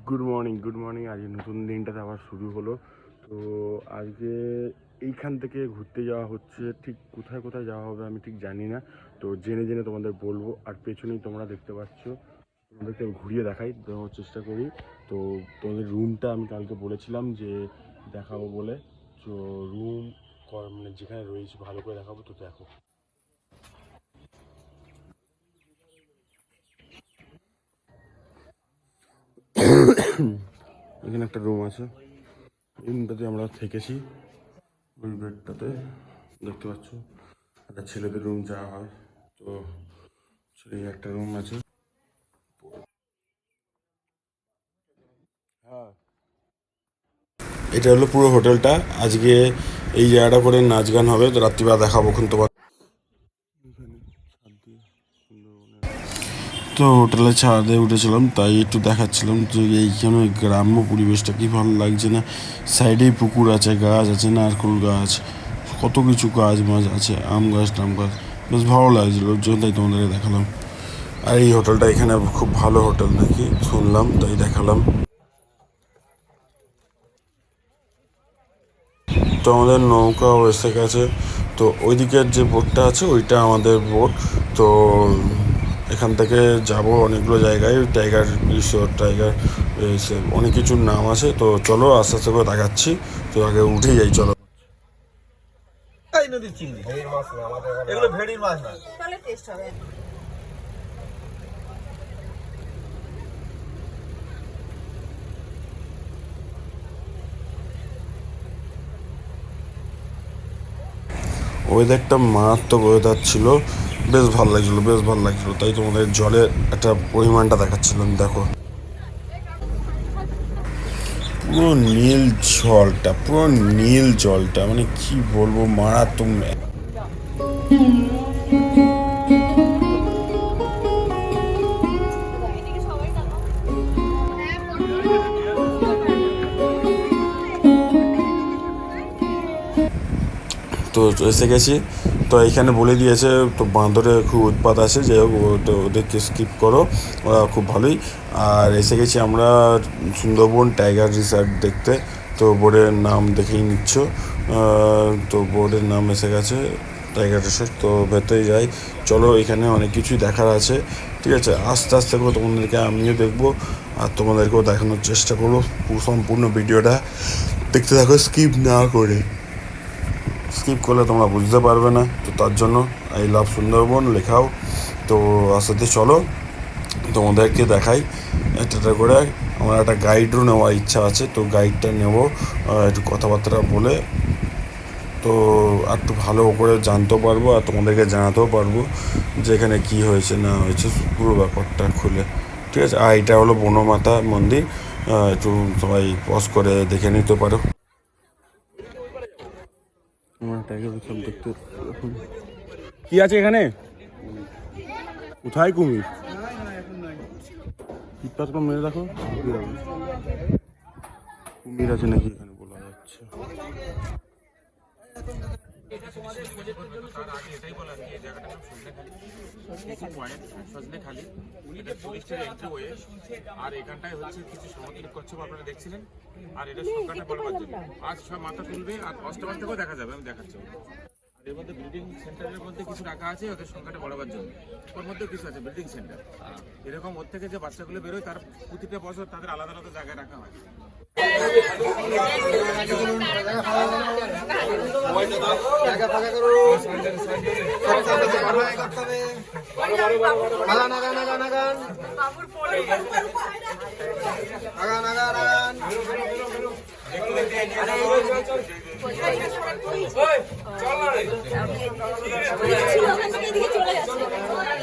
Good morning. আজকে নতুন দিনটাতে আবার শুরু হলো। তো আজকে এইখান থেকে ঘুরতে যাওয়া হচ্ছে, ঠিক কোথায় কোথায় যাওয়া হবে আমি ঠিক জানি না। তো জেনে জেনে তোমাদের বলবো। আর পেছনেই তোমরা দেখতে পাচ্ছ, তোমাদেরকে ঘুরিয়ে দেখাই, দেওয়ার চেষ্টা করি। তো তোমাদের রুমটা আমি কালকে বলেছিলাম যে দেখাবো বলে। তো রুম মানে যেখানে রয়েছে ভালো করে দেখাবো। তো দেখো, এখানে একটা রুম আছে। এই রুমটাতে আমরা থেকেছি, ওই বেডটাতে দেখতে পাচ্ছ। একটা ছেলেদের রুম যাওয়া হয়, তো সেই একটা রুম আছে। হ্যাঁ, এটা হলো পুরো হোটেলটা। আজকে এই জায়গাটা করে নাচ গান হবে, তো রাত্রিবেলা দেখাবো তোমার। তো হোটেলে ছাদে উঠেছিলাম, তাই একটু দেখাচ্ছিলাম যে এইখানে গ্রাম্য পরিবেশটা কি ভালো লাগছে না। সাইডেই পুকুর আছে, গাছ আছে, নারকেল গাছ, কত কিছু গাছ মাছ আছে, আম গাছ টাম গাছ, বেশ ভালো লাগছিল, ওর জন্য তাই তোমাদেরকে দেখালাম। আর এই হোটেলটা এখানে খুব ভালো হোটেল নাকি শুনলাম, তাই দেখালাম। তো আমাদের নৌকাও এসে গেছে। তো ওই দিকের যে বোটটা আছে ওইটা আমাদের বোট। তো এখান থেকে যাব অনেকগুলো জায়গায়, টাইগার রিসোর্ট, টাইগার অনেক কিছুর নাম আছে। তো চলো আস্তে আস্তে করে দেখাচ্ছি। তো আগে উঠে যাই, চলো। এই নদীর চিংড়ি, ভেড়ির মাছ না আমাদের, এগুলো ভেড়ির মাছ না, তাহলে টেস্ট হবে। ওয়েদারটা মারাত্মক ওয়েদার ছিল, বেশ ভালো লাগছিলো, বেশ ভালো লাগছিলো। তাই তোমাদের জলের একটা পরিমাণটা দেখাচ্ছিলাম, দেখো পুরো নীল জলটা, পুরো নীল জলটা, মানে কি বলবো, মারাত্মক। তো এসে গেছি। তো এইখানে বলে দিয়েছে, তো বাঁদরে খুব উৎপাত আছে, যে ওদেরকে স্কিপ করো, ওরা খুব ভালোই। আর এসে গেছি আমরা সুন্দরবন টাইগার রিসর্ট দেখতে। তো বোর্ডের নাম দেখেই নিচ্ছ, তো বোর্ডের নাম এসে গেছে টাইগার রিসর্ট। তো ভেতরে যাই, চলো। এখানে অনেক কিছুই দেখার আছে, ঠিক আছে। আস্তে আস্তে করে তোমাদেরকে আমিও দেখবো, আর তোমাদেরকেও দেখানোর চেষ্টা করবো। সম্পূর্ণ ভিডিওটা দেখতে থাকো, স্কিপ না করে। স্কিপ করলে তোমরা বুঝতে পারবে না। তো তার জন্য আই লাভ সুন্দরবন লেখাও। তো আস্তে চলো, তোমাদেরকে দেখাই একটা করে। আমার একটা গাইডও নেওয়ার ইচ্ছা আছে, তো গাইডটা নেব, একটু কথাবার্তা বলে। তো আর একটু ভালো করে জানতেও পারবো, আর তোমাদেরকে জানাতেও পারবো যে এখানে কী হয়েছে না হয়েছে, পুরো ব্যাপারটা খুলে, ঠিক আছে। আর এটা হলো বনমাতা মন্দির, একটু সবাই পজ করে দেখে নিতে পারো। দেখতে কি আছে এখানে, কোথায় কুমির? চিৎপাত করে মেরে দেখো, কুমির আছে নাকি এখানে বলা যাচ্ছে। আর এখানটায় হচ্ছে কিছু সামুদ্রিক কচ্ছপ আপনারা দেখছিলেন। আর এটা সংখ্যাটা বাড়বার জন্য আজ সব মাথা তুলবে, আর অষ্টমান থেকেও দেখা যাবে, আমি দেখাচ্ছি। এর মধ্যে ব্রিডিং সেন্টারের মধ্যে কিছু রাখা আছে ওদের সংখ্যাটা বাড়াবার জন্য। ওর মধ্যে কিছু আছে ব্রিডিং সেন্টার, এরকম ওর থেকে যে বাচ্চাগুলো বেরোয় তার প্রতিটা বছর তাদের আলাদা আলাদা জায়গায় রাখা হয়।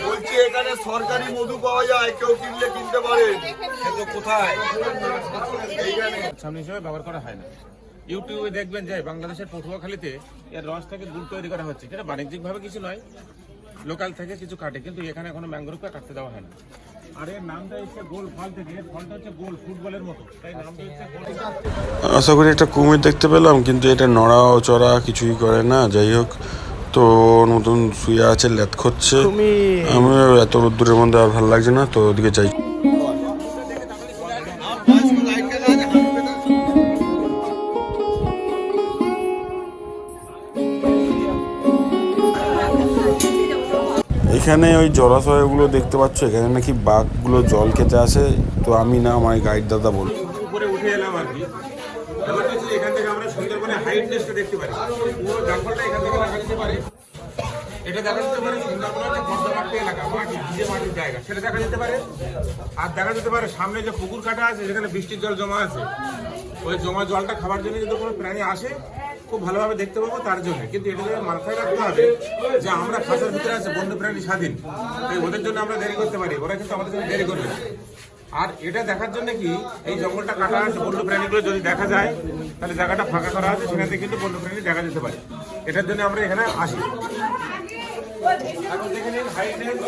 বলছি এখানে সরকারি মধু পাওয়া যায়, কেউ কিনলে কিনতে পারে। কোথায়? সামনে হিসেবে ব্যবহার করা হয় না। ইউটিউবে দেখবেন যে বাংলাদেশের পটুয়াখালীতে এর রস থেকে গুড় তৈরি করা হচ্ছে, যেটা বাণিজ্যিকভাবে কিছু নয়, লোকাল থেকে কিছু কাটে, কিন্তু এখানে কোনো ম্যাঙ্গ্রোভকে কাটতে দেওয়া হয় না। আর এর নামটা হচ্ছে গোল ফল থেকে, এর ফলটা হচ্ছে গোল ফুটবলের মতো, তাই নামটা হচ্ছে গোল। আশা করি একটা কুমির দেখতে পেলাম, কিন্তু এটা নড়া চড়া কিছুই করে না। যাই হোক, তো নতুন শুয়ে আছে, ল্যাথ করছে। আমি এত রোদ্দুরের মধ্যে আর ভালো লাগছে না, তো ওদিকে যাই। এখানে ওই জলাশয়গুলো দেখতে পাচ্ছ, এখানে নাকি বাঘগুলো জল খেতে আসে। তো আমি না, আমার গাইড দাদা বল। উপরে উঠে এলাম আর কি। এবার হচ্ছে এখান থেকে আমরা সুন্দরবনের হাইটনেসটা দেখতে পারি, পুরো জঙ্গলটা এখান থেকে দেখা যেতে পারে। এটা দেখা যেতে পারে সুন্দরবনের যে বর্ধমানটি এলাকা, মাটি ভিজে মাটির জায়গা, সেটা দেখা যেতে পারে। আর দেখা যেতে পারে সামনে যে পুকুর কাটা আছে, যেখানে বৃষ্টির জল জমা আছে, ওই জমা জলটা খাবার জন্য যদি কোনো প্রাণী আসে খুব ভালোভাবে দেখতে পাবো তার জন্য। কিন্তু এটা মাথায় রাখতে হবে যে আমরা খাঁচার ভিতরে আছে, বন্য প্রাণী স্বাধীন, তাই ওদের জন্য আমরা দেরি করতে পারি, ওরা কিন্তু আমাদের জন্য দেরি করবে না। আর এটা দেখার জন্য কি, এই জঙ্গলটা কাটা আছে, বন্য প্রাণীগুলো যদি দেখা যায় তাহলে জায়গাটা ফাঁকা করা আছে, সেখান থেকে কিন্তু বন্য প্রাণী দেখা যেতে পারে। এটার জন্য আমরা এখানে আসি। এখন দেখে নিন হাইটনেস,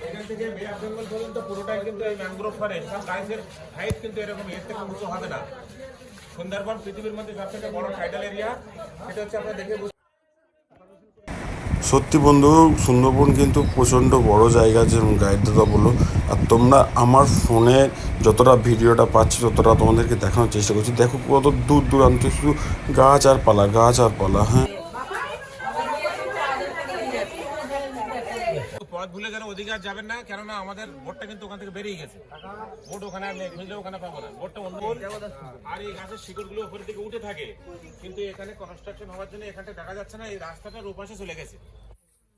এখান থেকে মেয়ার জঙ্গল পর্যন্ত পুরোটাই কিন্তু এই ম্যানগ্রোভ ফরেস্ট। সব গাছের হাইট কিন্তু এরকম, এর থেকে উঁচু হবে না। সুন্দরবন পৃথিবীর মধ্যে সবথেকে বড় টাইডাল এরিয়া, এটা হচ্ছে আমরা দেখে সত্যি বন্ধু, সুন্দরবন কিন্তু প্রচণ্ড বড় জায়গা, যেরকম গাইড দাদা বললো। আর তোমরা আমার ফোনে যতটা ভিডিওটা পাচ্ছি ততটা তোমাদেরকে দেখানোর চেষ্টা করছি। দেখো কত দূর দূরান্ত শুধু গাছ আর পালা, গাছ আর পালা। হ্যাঁ, পথ ভুলে যেন ওদিকে আর যাবেন না, কেননা আমাদের বোটটা কিন্তু ওখান থেকে বেরিয়ে গেছে। বোট ওখানে আর নেই, খুঁজলে ওখানে পাবো না। বোটটা অন্য, আর এই গাছের শিকড়গুলো উপরের দিকে উঠে থাকে, কিন্তু এখানে কনস্ট্রাকশন হওয়ার জন্য এখানটা দেখা যাচ্ছে না। এই রাস্তাটার ওপাশে চলে গেছে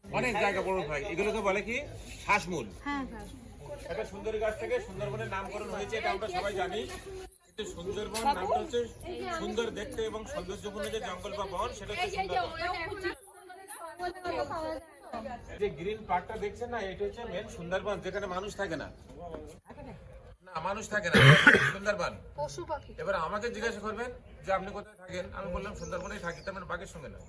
অনেক জায়গা, বড় ভাই। এগুলোকে বলে কি শ্বাসমূল। এটা সুন্দরী গাছ থেকে সুন্দরবনের নামকরণ হয়েছে, এটা আমরা সবাই জানি। কিন্তু সুন্দরবন নামটা হচ্ছে সুন্দর দেখতে এবং সৌন্দর্যপূর্ণ যে জঙ্গল বা বন, সেটা হচ্ছে সুন্দরবন। যে গ্রিন পার্কটা দেখছেন না, এটা হচ্ছে মেন সুন্দরবন, যেখানে মানুষ থাকে না। না, মানুষ থাকে না সুন্দরবন। এবার আমাকে জিজ্ঞাসা করবেন যে আপনি কোথায় থাকেন, আমি বললাম সুন্দরবনেই থাকি, তার মানে বাঘের সঙ্গে না।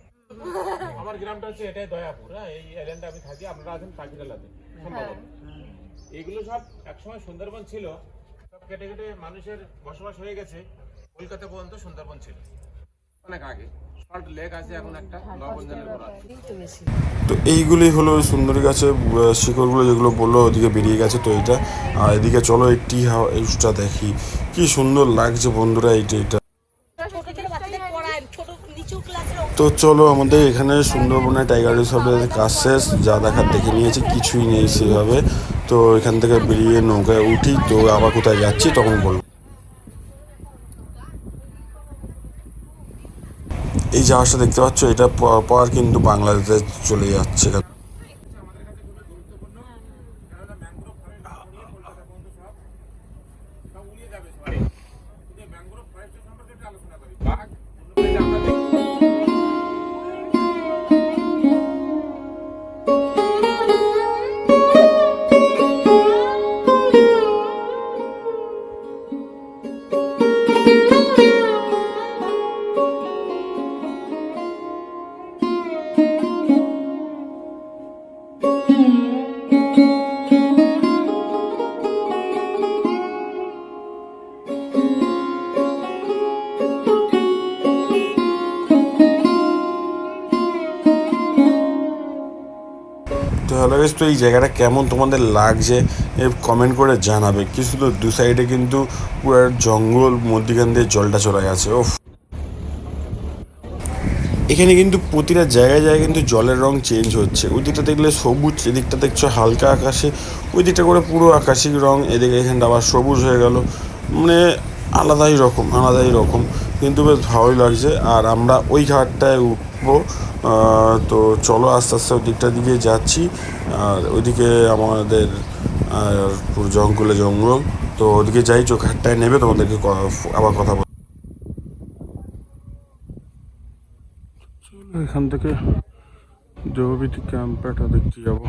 আমার গ্রামটা হচ্ছে এটাই দয়াপুর। হ্যাঁ, এই এলাকাটা আমি থাকি, আপনারা আছেন পাখিরালাতে সম্ভবত। এগুলো সব একসময় সুন্দরবন ছিল, সব কেটে কেটে মানুষের বসবাস হয়ে গেছে। কলকাতা পর্যন্ত সুন্দরবন ছিল অনেক আগে। সল্ট লেক আছে এখন একটা, নববন্ধনের বড় আছে। তো এইগুলি হলো ওই সুন্দরী গাছের শিকড়গুলো, যেগুলো বললো ওদিকে বেরিয়ে গেছে। তো এইটা, আর এদিকে চলো এই টি হাউসটা দেখি, কি সুন্দর লাগছে বন্ধুরা এটা। তো চলো, আমাদের এখানে সুন্দরবনে টাইগার রিসর্টের কাজ শেষ, যা দেখার দেখে নিয়েছি, কিছুই নেই সেভাবে। তো এখান থেকে বেরিয়ে নৌকায় উঠি, তো আবার কোথায় যাচ্ছি তখন বলবো। এই জাহাজটা দেখতে পাচ্ছ, এটা পর কিন্তু বাংলাদেশে চলে যাচ্ছে। তো হ্যালো গাইস, তো এই জায়গাটা কেমন তোমাদের লাগছে কমেন্ট করে জানাবে। কি শুধু দু সাইডে কিন্তু পুরো জঙ্গল, মধ্যিখান দিয়ে জলটা চলে গেছে। ও, এখানে কিন্তু প্রতিটা জায়গায় জায়গায় কিন্তু জলের রং চেঞ্জ হচ্ছে। ওই দিকটা দেখলে সবুজ, এদিকটা দেখছো হালকা আকাশে, ওই দিকটা করে পুরো আকাশি রং, এদিকে এখানটা আবার সবুজ হয়ে গেল। মানে আলাদাই রকম, কিন্তু বেশ ভালোই লাগছে। আর আমরা ওই ঘাটটায় উঠবো। তো চলো আস্তে আস্তে ওই দিকটার দিকে যাচ্ছি। আর ওইদিকে আমাদের পুরো জঙ্গল। তো ওদিকে যাই, ঘাটটায় নেবে তোমাদেরকে আবার কথা বল। এখান থেকে দেবভীতি ক্যাম্পটা দেখতে যাবো।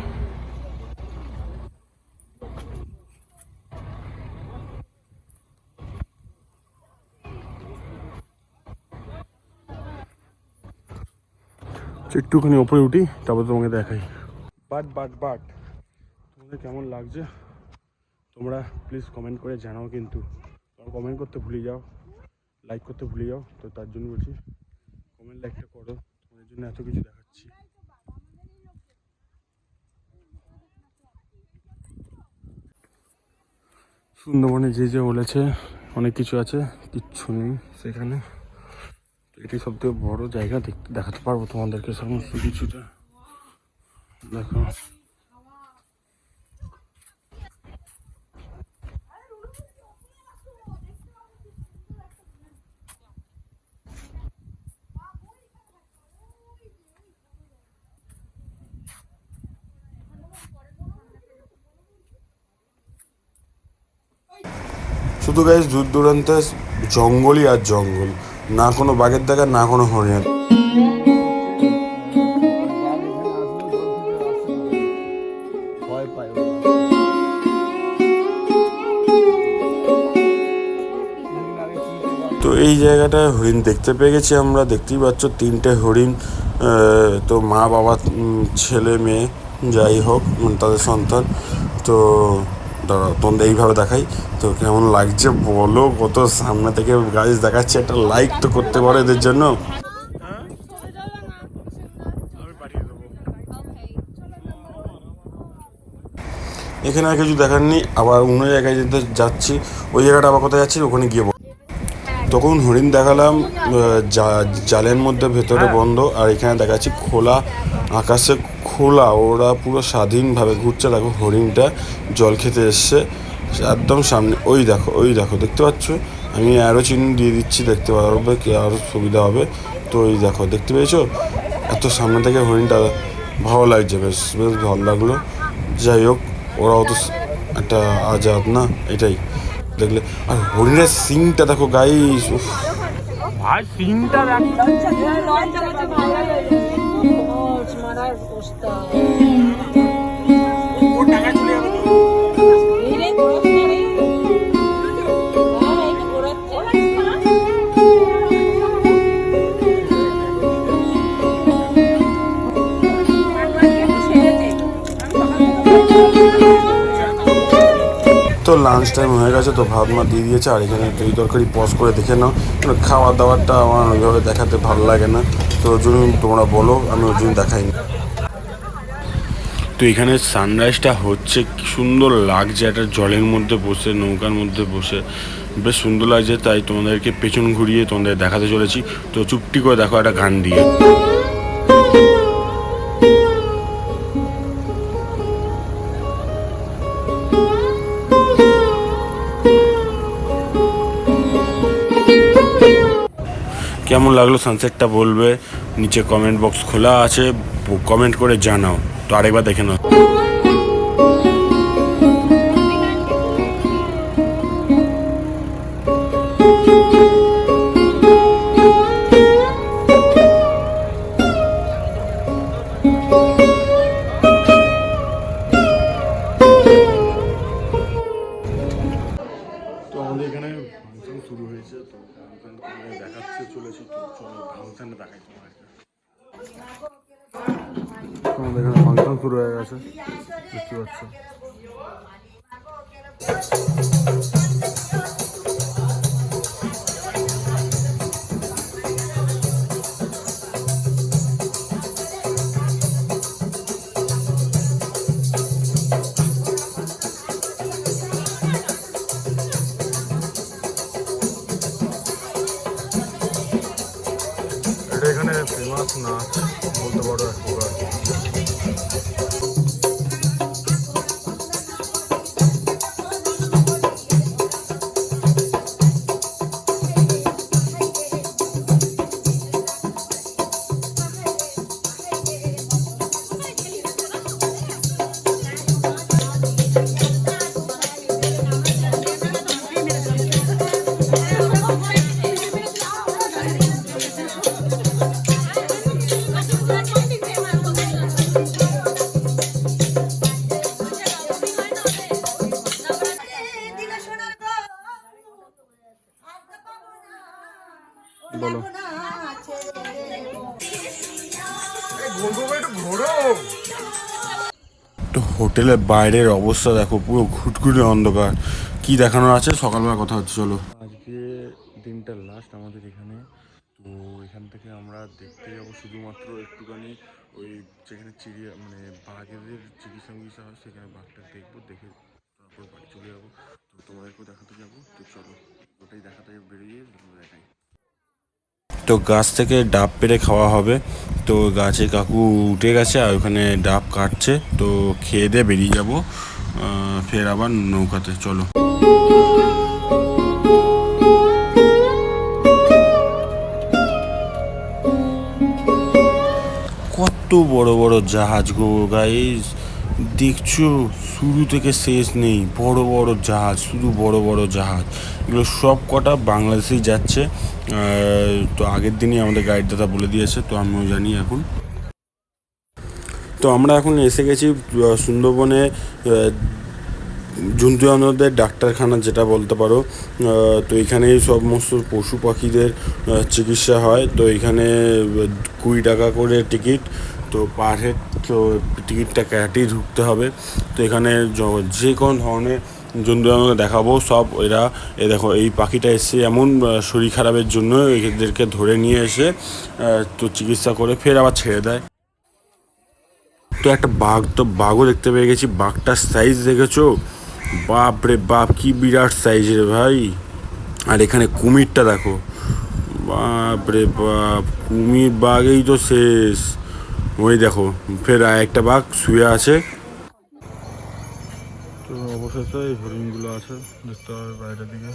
একটুখানি ওপরে উঠি, তারপর তোমাকে দেখাই। বাট তোমাদের কেমন লাগছে তোমরা প্লিজ কমেন্ট করে জানাও। কিন্তু তোমরা কমেন্ট করতে ভুলে যাও, লাইক করতে ভুলে যাও। তো তার জন্য বলছি কমেন্ট লাইকটা করো, তোমাদের জন্য এত কিছু দেখাচ্ছি। সুন্দরবনে যে যে বলেছে অনেক কিছু আছে, কিচ্ছু নেই সেখানে। এটি সবথেকে বড় জায়গা, দেখাতে পারবো তোমাদেরকে সমস্ত কিছুটা। দেখো শুধু গাইস দূর দূরান্তে জঙ্গলই আর জঙ্গল, না কোনো বাঘের দেখা না কোনো হরিণ। তো এই জায়গাটায় হরিণ দেখতে পেয়ে গেছি আমরা, দেখতেই পাচ্ছ 3টে হরিণ। তো মা বাবা ছেলে মেয়ে যাই হোক তাদের সন্তান। তো দাঁড়া তোমাদের এইভাবে দেখাই তো কেমন লাগছে বলো, কত সামনে থেকে গাছ দেখাচ্ছে, একটা লাইক তো করতে পারো এদের জন্য। এখানে আর কিছু দেখার নেই, আবার অন্য জায়গায় যেতে যাচ্ছি, ওই জায়গাটা আবার কোথায় যাচ্ছি ওখানে গিয়ে তখন হরিণ দেখালাম জালের মধ্যে ভেতরে বন্ধ, আর এখানে দেখাচ্ছি খোলা আকাশে খোলা, ওরা পুরো স্বাধীনভাবে ঘুরছে। দেখো হরিণটা জল খেতে এসছে একদম সামনে, ওই দেখো দেখতে পাচ্ছ, আমি অ্যারো চিহ্ন দিয়ে দিচ্ছি, দেখতে পারবে কি আরও সুবিধা হবে। তো ওই দেখো দেখতে পেয়েছো, এত সামনে থেকে হরিণটা ভালো লাগছে, বেশ বেশ ভালো লাগলো। যাই হোক ওরাও তো একটা আজাদ না, এটাই দেখলে। আর হরিণের সিংটা দেখো গাইস, ভাই সিংটা তো লাঞ্চ টাইম হয়ে গেছে, তো ভাত মা দিয়ে দিয়েছে, আর এখানে দই তরকারি পজ করে দেখে নাও। খাওয়া দাওয়ারটা আমার ওইভাবে দেখাতে ভালো লাগে না, তো ওই জন্য তোমরা বলো, আমি ওই জন্য দেখাইনি। তো এখানে সানরাইজটা হচ্ছে, কি সুন্দর লাগছে, একটা জলের মধ্যে বসে নৌকার মধ্যে বসে বেশ সুন্দর লাগছে। তাই তোমাদেরকে পেছন ঘুরিয়ে তোমাদের দেখাতে চলেছি। তো চুপটি করে দেখো একটা গান দিয়ে। কেমন লাগলো সানসেটটা বলবে, নিচে কমেন্ট বক্স খোলা আছে, কমেন্ট করে জানাও। তো আরেকবার দেখে নাও। তো আমাদের এখানে ফাংশন শুরু হয়েছে, তো ফাংশন দেখাচ্ছে চলেছি, তো চলো ফাংশনটা দেখাই তোমাদেরকে। আমাদের এখানে ফাংশন শুরু হয়ে গেছে, দেখতে পাচ্ছ। এটা এখানে ফেমাস নাচ বলতে পারো এক প্রকার। বলো তো হোটেলের বাইরের অবস্থা দেখো, পুরো ঘুটঘুটে অন্ধকার, কি দেখানো আছে সকালবেলা কথা হচ্ছে। চলো আজকে দিনটা লাস্ট আমাদের এখানে, তো এখান থেকে আমরা দেখতে যাবো শুধুমাত্র একটুখানি ওই যেখানে মানে বাঘেদের চিকিৎসা হয়, সেখানে বাঘটা দেখবো, দেখে তারপর বাড়ি চলে যাবো। তো তোমাদেরকে দেখাতে যাবো, তো চলো ওটাই দেখাতে বেরিয়ে দেখাই। তো গাছ থেকে ডাব পেড়ে খাওয়া হবে, তো গাছে কাকু উঠে গেছে আর ওখানে ডাব কাটছে, তো খেয়ে দিয়ে বেরিয়ে যাবো ফের আবার নৌকাতে। চলো কত বড় বড় জাহাজ গো গাইস, দেখছো শুরু থেকে শেষ নেই, বড় বড় জাহাজ, শুধু বড় বড় জাহাজ। এগুলো সব কটা বাংলাদেশেই যাচ্ছে। তো আগের দিনই আমাদের গাইড দাদা বলে দিয়েছে, তো আমিও জানি এখন। তো আমরা এখন এসে গেছি সুন্দরবনে জন্তু জানোয়ারদের ডাক্তারখানা, যেটা বলতে পারো। তো এখানে সমস্ত পশু পাখিদের চিকিৎসা হয়। তো এখানে 20 টাকা করে টিকিট, তো পার হেড, তো টিকিটটা কেটেই ঢুকতে হবে। তো এখানে যে কোনো ধরনের জন্তু জানোয়ার দেখাবো সব। এ দেখো এই পাখিটা এসছে এমন শরীর খারাপের জন্য, এদেরকে ধরে নিয়ে এসে তো চিকিৎসা করে ফের আবার ছেড়ে দেয়। তো একটা বাঘও দেখতে পেয়ে গেছি। বাঘটার সাইজ দেখেছো? বাপ রে বাপ, কি বিরাট সাইজের ভাই। আর এখানে কুমিরটা দেখো, বাপ রে বাপ, কুমির বাঘেই তো শেষ। ওই দেখো ফের একটা বাঘ শুয়ে আছে। তো অবশেষে এই হরিণগুলো আছে, দেখতে হবে বাইরের দিকে।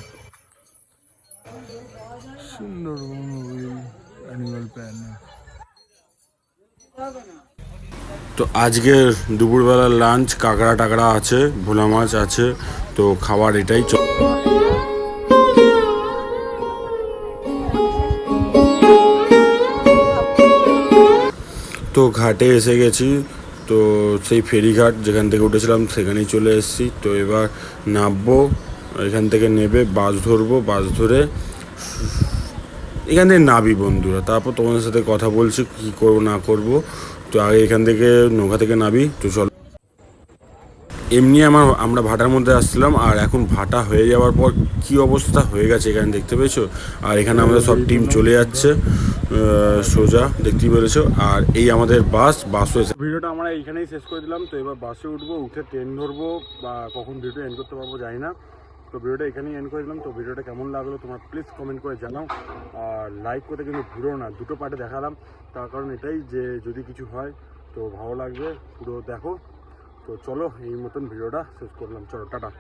Sundarban animal planet. তো আজকের দুপুরবেলার লাঞ্চ কাঁকড়া টাকড়া আছে, ভোলা মাছ আছে, তো খাবার এটাই। তো ঘাটে এসে গেছি, তো সেই ফেরিঘাট যেখান থেকে উঠেছিলাম সেখানেই চলে এসেছি। তো এবার নামবো, এখান থেকে নেবে বাস ধরবো, বাস ধরে এখান থেকে নাবি বন্ধুরা, তারপর তোমাদের সাথে কথা বলছি কী করবো না করবো। তো আগে এখান থেকে নৌকা থেকে নাবি। তো চলো, এমনি আমরা ভাটার মধ্যে আসছিলাম, আর এখন ভাটা হয়ে যাওয়ার পর কি অবস্থা হয়ে গেছে এখানে দেখতে পেয়েছো। আর এখানে আমাদের সব টিম চলে যাচ্ছে সোজা, দেখতেই পেরেছো। আর এই আমাদের বাস হয়েছে। ভিডিওটা আমরা এইখানেই শেষ করে দিলাম। তো এবার বাসে উঠবো, উঠে ট্রেন ধরবো, বা কখন ভিডিও এন্ড করতে পারবো জানি না। তো ভিডিওটা এখানেই এন্ড করে দিলাম। তো ভিডিওটা কেমন লাগলো তোমরা প্লিজ কমেন্ট করে জানাও, আর লাইক করতে কিন্তু ভুলো না। দুটো পার্টে দেখালাম, তার কারণ এটাই যে যদি কিছু হয় তো ভালো লাগবে, পুরো দেখো। তো চলো, এই মতন ভিডিওটা শেষ করলাম, চলো টাটা।